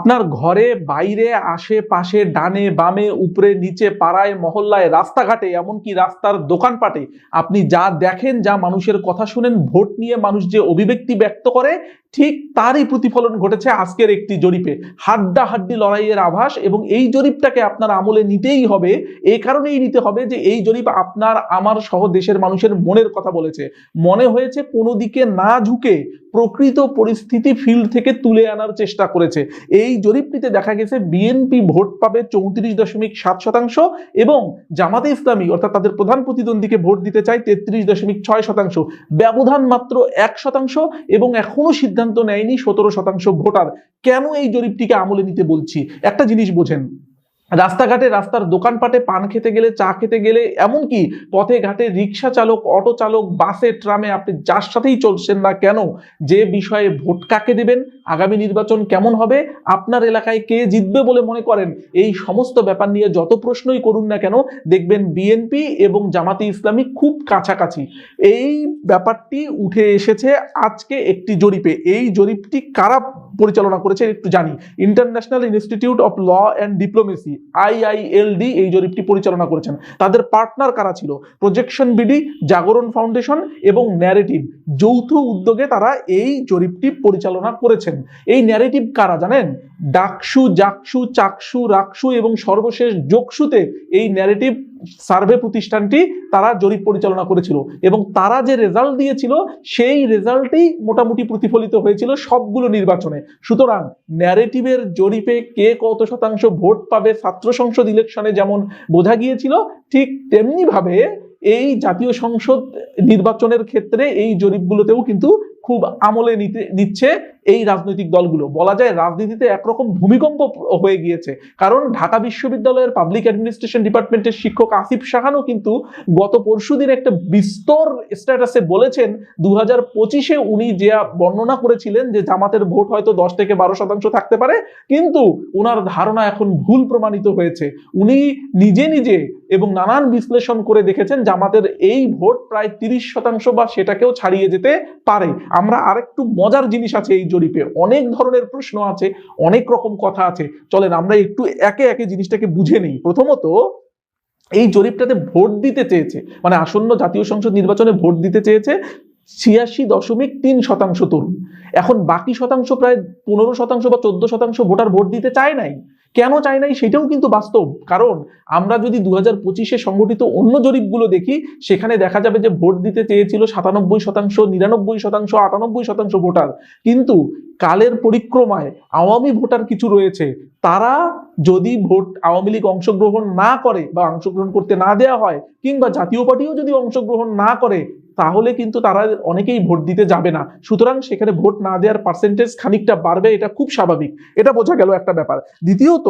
আপনার ঘরে, বাইরে, আশেপাশে, ডানে বামে, উপরে নিচে, পাড়ায় মহল্লায়, রাস্তাঘাটে, এমনকি রাস্তার দোকানপাটে আপনি যা দেখেন, যা মানুষের কথা শুনেন, ভোট নিয়ে মানুষ যে অভিব্যক্তি ব্যক্ত করে, ঠিক তারই প্রতিফলন ঘটেছে আজকের একটি জরিপে। হাড্ডাহাড্ডি লড়াইয়ের আভাস। এবং এই জরিপটাকে আপনার আমলে নিতেই হবে। এই কারণেই নিতে হবে যে এই জরিপ আপনার আমার সহ দেশের মানুষের মনের কথা বলেছে। মনে হয়েছে কোনো দিকে না ঝুঁকে প্রকৃত পরিস্থিতি ফিল্ড থেকে তুলে আনার চেষ্টা করেছে। এই জরিপটিতে দেখা গেছে বিএনপি ভোট পাবে 34.7% এবং জামাতে ইসলামী অর্থাৎ তাদের প্রধান প্রতিদ্বন্দ্বীকে ভোট দিতে চায় 33.6%। ব্যবধান মাত্র 1% এবং এখনো সিদ্ধান্ত নেয়নি 17% ভোটার। কেন এই জরিপটিকে আমলে নিতে বলছি? একটা জিনিস বোঝেন, রাস্তাঘাটে, রাস্তার দোকানপাটে, পান খেতে গেলে, চা খেতে গেলে, এমনকি পথে ঘাটে রিক্সা চালক, অটো চালক, বাসে, ট্রামে আপনি যার সাথেই চলছেন না কেন, যে বিষয়ে ভোট কাকে দেবেন, আগামী নির্বাচন কেমন হবে, আপনার এলাকায় কে জিতবে বলে মনে করেন, এই সমস্ত ব্যাপার নিয়ে যত প্রশ্নই করুন না কেন, দেখবেন বিএনপি এবং জামাতে ইসলামী খুব কাছাকাছি। এই ব্যাপারটি উঠে এসেছে আজকে একটি জরিপে। এই জরিপটি কারা পরিচালনা করেছে একটু জানি। International institute of law and diplomacy, IILD এই জরিপটি পরিচালনা করেছেন। তাদের পার্টনার কারা ছিল? প্রজেকশন বিডি, জাগরণ ফাউন্ডেশন এবং ন্যারেটিভ যৌথ উদ্যোগে তারা এই জরিপটি পরিচালনা করেছেন। এই ন্যারেটিভ কারা জানেন? ডাকসু, জাকসু, চাকসু, রাকসু এবং সর্বশেষ যোগসুতে এই ন্যারেটিভ সার্ভে প্রতিষ্ঠানটি তারা জরিপ পরিচালনা করেছিল এবং তারা যে রেজাল্ট দিয়েছিল সেই রেজাল্টেই মোটামুটি প্রতিফলিত হয়েছিল সবগুলো নির্বাচনে। সুতরাং ন্যারেটিভের জরিপে কে কত শতাংশ ভোট পাবে ছাত্র সংসদ ইলেকশনে যেমন বোঝা গিয়েছিল, ঠিক তেমনি ভাবে এই জাতীয় সংসদ নির্বাচনের ক্ষেত্রে এই জরিপগুলোতেও কিন্তু খুব আমলে নিচ্ছে এই রাজনৈতিক দলগুলো। বলা যায় রাজনীতিতে একরকম ভূমিকম্প হয়ে গিয়েছে। কারণ ঢাকা বিশ্ববিদ্যালয়ের পাবলিক অ্যাডমিনিস্ট্রেশন ডিপার্টমেন্টের শিক্ষক আসিফ সাহানও কিন্তু গত পরশুদিন একটা বিস্তর স্ট্যাটাসে বলেছেন 2025-এ উনি যে বর্ণনা করেছিলেন যে জামাতের ভোট হয়তো 10 থেকে 12% থাকতে পারে, কিন্তু ওনার ধারণা এখন ভুল প্রমাণিত হয়েছে। উনি নিজে এবং নানান বিশ্লেষণ করে দেখেছেন জামাতের এই ভোট প্রায় 30% বা সেটাকেও ছাড়িয়ে যেতে পারে। আমরা আরেকটু মজার জিনিস আছে এই জরিপে, অনেক ধরনের প্রশ্ন আছে, অনেক রকম কথা আছে। চলেন আমরা একটু একে একে জিনিসটাকে বুঝে নেই। প্রথমত, এই জরিপটাতে ভোট দিতে চেয়েছে, মানে আসন্ন জাতীয় সংসদ নির্বাচনে ভোট দিতে চেয়েছে 86.3% তরুণ। এখন বাকি শতাংশ প্রায় 15% বা 14% ভোটার ভোট দিতে চায় নাই। কেন চায় নাই সেটাও কিন্তু বাস্তব। কারণ আমরা যদি 2025-এ সংগঠিত অন্য জরিপগুলো দেখি, সেখানে দেখা যাবে যে ভোট দিতে চেয়েছিল 97%, 99%, 98% ভোটার। কিন্তু কালের পরিক্রমায় আওয়ামী ভোটার কিছু রয়েছে, তারা যদি ভোট আওয়ামী লীগ অংশগ্রহণ না করে বা অংশগ্রহণ করতে না দেওয়া হয়, কিংবা জাতীয় পার্টিও যদি অংশগ্রহণ না করে, তাহলে কিন্তু তারা অনেকেই ভোট দিতে যাবে না। সুতরাং সেখানে ভোট না দেওয়ার পার্সেন্টেজ খানিকটা বাড়বে, এটা খুব স্বাভাবিক। এটা বোঝা গেল একটা ব্যাপার। দ্বিতীয়ত,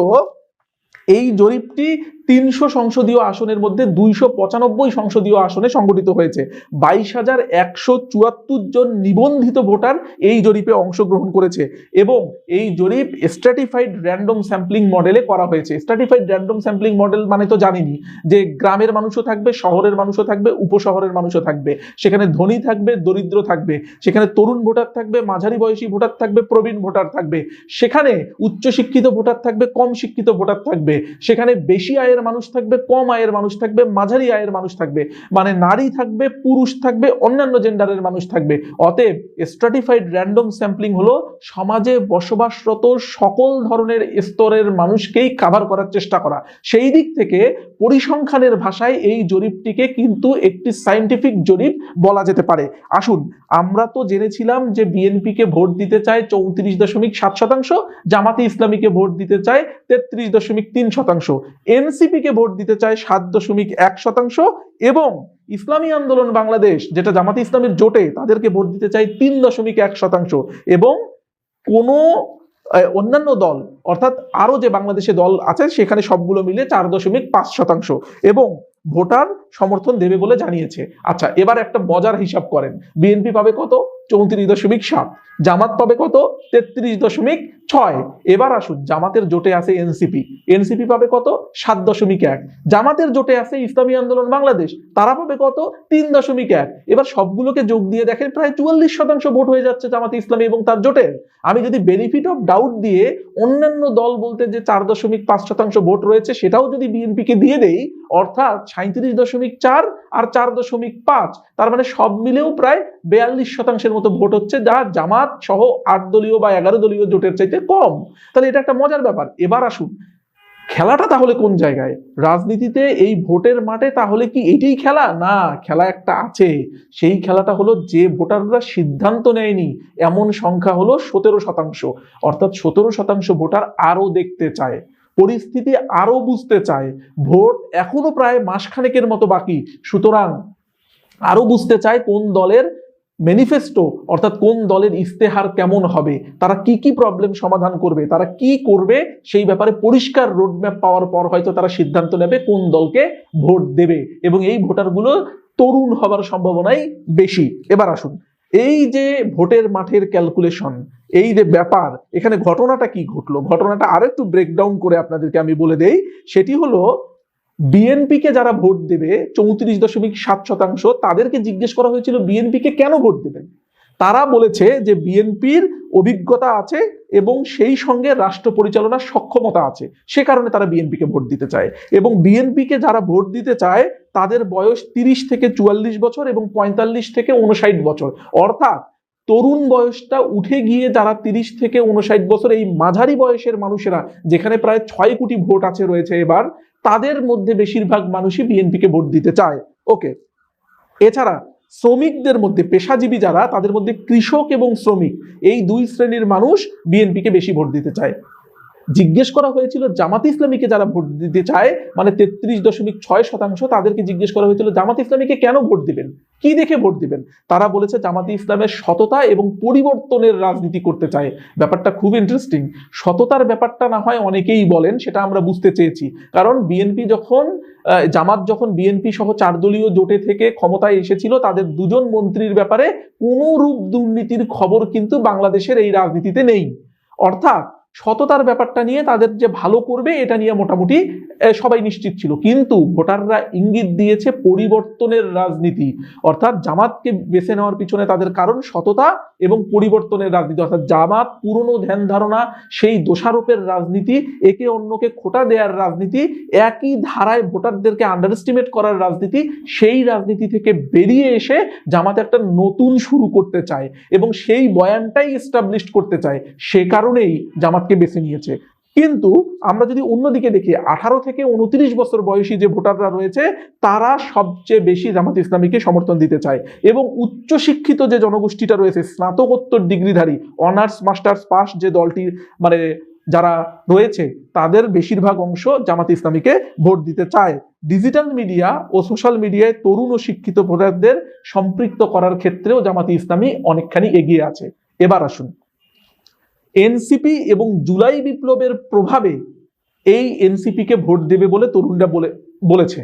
এই জরিপটি 300 সংসদীয় আসনের মধ্যে 295 সংসদীয় আসনে সংগঠিত হয়েছে। 22,174 জন নিবন্ধিত ভোটার এই জরিপে অংশগ্রহণ করেছে এবং এই জরিপ স্ট্র্যাটিফাইড র্যান্ডম স্যাম্পলিং মডেলে করা হয়েছে। স্ট্র্যাটিফাইড র্যান্ডম স্যাম্পলিং মডেল মানে তো জানিনি যে গ্রামের মানুষও থাকবে, শহরের মানুষও থাকবে, উপশহরের মানুষও থাকবে। সেখানে ধনী থাকবে, দরিদ্র থাকবে, সেখানে তরুণ ভোটার থাকবে, মাঝারি বয়সী ভোটার থাকবে, প্রবীণ ভোটার থাকবে, সেখানে উচ্চশিক্ষিত ভোটার থাকবে, কম শিক্ষিত ভোটার থাকবে, সেখানে বেশি আয়ের মানুষ থাকবে, কম আয়ের মানুষ থাকবে, মাঝারি আয়ের মানুষ থাকবে, মানে নারী থাকবে, পুরুষ থাকবে, অন্যান্য জেন্ডারের মানুষ থাকবে। অতএব স্ট্র্যাটিফাইড র্যান্ডম স্যাম্পলিং হলো সমাজে বসবাসরত সকল ধরনের স্তরের মানুষকেই কভার করার চেষ্টা করা। সেই দিক থেকে পরিসংখ্যানের ভাষায় এই জরিপটিকে কিন্তু একটি সায়েন্টিফিক জরিপ বলা যেতে পারে। আসুন, আমরা তো জেনেছিলাম যে বিএনপিকে ভোট দিতে চায় 34.7%, জামাতে ইসলামীকে ভোট দিতে চায় 33.3%, এনসিপিকে ভোট দিতে চায় 7.1% এবং ইসলামী আন্দোলন বাংলাদেশ, যেটা জামাতে ইসলামের জোটে, তাদেরকে ভোট দিতে চায় 3.1% এবং কোন অন্যান্য দল অর্থাৎ আরো যে বাংলাদেশে দল আছে সেখানে সবগুলো মিলে 4.5% এবং ভোটার সমর্থন দেবে বলে জানিয়েছে। আচ্ছা, এবার একটা মজার হিসাব করেন, বিএনপি পাবে কত? 34.7, জামাত পাবে কত 33.6। এবার আসুন, জামাতের জোটে আছে এনসিপি, এনসিপি পাবে কত 7.1। জামাতের জোটে আছে ইসলামী আন্দোলন বাংলাদেশ, তারা পাবে কত 3.1। এবার সবগুলোকে যোগ দিয়ে দেখেন প্রায় 44% ভোট হয়ে যাচ্ছে জামাতে ইসলামী এবং তার জোটের। আমি যদি বেনিফিট অফ ডাউট দিয়ে অন্যান্য দল বলতে যে 4.5% ভোট রয়েছে সেটাও যদি বিএনপিকে দিয়ে দেই, অর্থাৎ 37.4 আর 4.5, তার মানে সব মিলেও প্রায় 42% মতো ভোট হচ্ছে, যা জামাত সহ 8 দলীয় বা 11 দলীয় জোটের চাইতে কম। তাহলে এটা একটা মজার ব্যাপার। এবার আসুন, খেলাটা তাহলে কোন জায়গায়? রাজনীতিতে এই ভোটের মাঠে তাহলে কি এটাই খেলা? না, খেলা একটা আছে। সেই খেলাটা হলো যে ভোটাররা সিদ্ধান্ত নেয়নি এমন সংখ্যা হলো 17%, অর্থাৎ 17% ভোটার আরো দেখতে চায়, পরিস্থিতি আরো বুঝতে চায়, ভোট এখনো প্রায় মাসখানেকের মতো বাকি, সুতরাং আরো বুঝতে চায় কোন দলের ম্যানিফেস্টো, অর্থাৎ কোন দলের ইস্তেহার কেমন হবে, তারা কি কি প্রবলেম সমাধান করবে, তারা কি করবে, সেই ব্যাপারে পরিষ্কার রোডম্যাপ পাওয়ার পর হয়তো তারা সিদ্ধান্ত নেবে কোন দলকে ভোট দেবে, এবং এই ভোটারগুলো তরুণ হবার সম্ভাবনাই বেশি। এবার আসুন, এই যে ভোটের মাঠের ক্যালকুলেশন, এই যে ব্যাপার, এখানে ঘটনাটা কি ঘটলো, ঘটনাটা আরেকটু ব্রেকডাউন করে আপনাদেরকে আমি বলে দেই। সেটি হলো, বিএনপি কে যারা ভোট দেবে 34.7%, তাদেরকে জিজ্ঞেস করা হয়েছিল বিএনপি কে কেন ভোট দেবেন। তারা বলেছে যে বিএনপির অভিজ্ঞতা আছে এবং সেই সঙ্গে রাষ্ট্র পরিচালনার সক্ষমতা আছে, সে কারণে তারা বিএনপি কে ভোট দিতে চায়। এবং বিএনপি কে যারা ভোট দিতে চায় তাদের বয়স 30 থেকে 44 বছর এবং 45 থেকে 59 বছর, অর্থাৎ তরুণ বয়সটা উঠে গিয়ে যারা 30 থেকে 59 বছর, এই মাঝারি বয়সের মানুষেরা, যেখানে প্রায় 6 কোটি ভোট আছে রয়েছে এবার, তাদের মধ্যে বেশিরভাগ মানুষই বিএনপিকে ভোট দিতে চায়। ওকে, এছাড়া শ্রমিকদের মধ্যে, পেশাজীবী যারা, তাদের মধ্যে কৃষক এবং শ্রমিক, এই দুই শ্রেণীর মানুষ বিএনপিকে বেশি ভোট দিতে চায়। জিজ্ঞেস করা হয়েছিল জামাত ইসলামীকে যারা ভোট দিতে চায়, মানে 33.6%, তাদেরকে জিজ্ঞেস করা হয়েছিল জামাত ইসলামীকে কেন ভোট দিবেন, কি দেখে ভোট দিবেন। তারা বলেছে জামাত ইসলামের সততা এবং পরিবর্তনের রাজনীতি করতে চায়। ব্যাপারটা খুব ইন্টারেস্টিং। সততার ব্যাপারটা না হয় অনেকেই বলেন, সেটা আমরা বুঝতে চেয়েছি, কারণ বিএনপি যখন, জামাত যখন বিএনপি সহ 4 দলীয় জোটে থেকে ক্ষমতায় এসেছিল, তাদের 2 জন মন্ত্রীর ব্যাপারে কোনো রূপ দুর্নীতির খবর কিন্তু বাংলাদেশের এই রাজনীতিতে নেই। অর্থাৎ সততার ব্যাপারটা নিয়ে তাদের যে ভালো করবে এটা নিয়ে মোটামুটি সবাই নিশ্চিত ছিল, কিন্তু ভোটাররা ইঙ্গিত দিয়েছে পরিবর্তনের রাজনীতি, অর্থাৎ জামাতকে বেছে নেওয়ার পিছনে তাদের কারণ সততা এবং পরিবর্তনের রাজনীতি, অর্থাৎ জামাত পুরনো ধ্যান ধারণা, সেই দোষারোপের রাজনীতি, একে অন্যকে খোঁটা দেওয়ার রাজনীতি, একই ধারায় ভোটারদেরকে আন্ডারএস্টিমেট করার রাজনীতি, সেই রাজনীতি থেকে বেরিয়ে এসে জামাত একটা নতুন শুরু করতে চায় এবং সেই বয়ানটাই এস্টাবলিশ করতে চায়, সে কারণেই জামাতকে বেছে নিয়েছে। কিন্তু আমরা যদি অন্যদিকে দেখি, 18 থেকে 29 বছর বয়সী যে ভোটাররা রয়েছে, তারা সবচেয়ে বেশি জামাত ইসলামীকে সমর্থন দিতে চায়, এবং উচ্চশিক্ষিত যে জনগোষ্ঠীটা রয়েছে, স্নাতকোত্তর ডিগ্রিধারী, অনার্স মাস্টার্স পাস যে দলটির মানে যারা রয়েছে, তাদের বেশিরভাগ অংশ জামাত ইসলামীকে ভোট দিতে চায়। ডিজিটাল মিডিয়া ও সোশ্যাল মিডিয়ায় তরুণ ও শিক্ষিত ভোটারদের সম্পৃক্ত করার ক্ষেত্রেও জামাত ইসলামী অনেকখানি এগিয়ে আছে। এবার আসুন, এনসিপি এবং জুলাই বিপ্লবের প্রভাবে এই এনসিপি কে ভোট দেবে বলে তরুণরা বলেছে,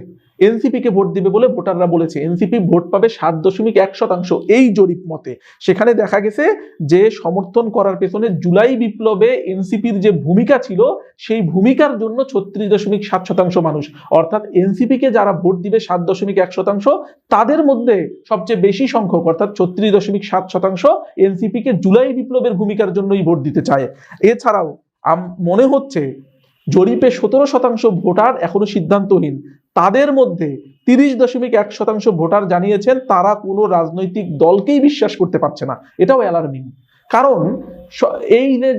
এনসিপি কে ভোট দিবে বলে ভোটাররা বলেছে। এনসিপি ভোট পাবে 7.1%, এই জরিপ মতে। সেখানে দেখা গেছে যে সমর্থন করার পেছনে জুলাই বিপ্লবে এনসিপির যে ভূমিকা ছিল, সেই ভূমিকার জন্য 36.7% মানুষ, অর্থাৎ এনসিপি কে যারা ভোট দিবে 7.1%, তাদের মধ্যে সবচেয়ে বেশি সংখ্যক, অর্থাৎ 36.7% এনসিপি কে জুলাই বিপ্লবের ভূমিকার জন্যই ভোট দিতে চায়। এছাড়াও মনে হচ্ছে জরিপে 17% ভোটার এখনো সিদ্ধান্তহীন, তাদের মধ্যে 30.1% ভোটার জানিয়েছেন তারা কোনো রাজনৈতিক দলকেই বিশ্বাস করতে পারছে না। এটাও অ্যালার্মিং, কারণ এই যে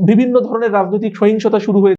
বিভিন্ন ধরনের রাজনৈতিক সহিংসতা শুরু হয়েছে,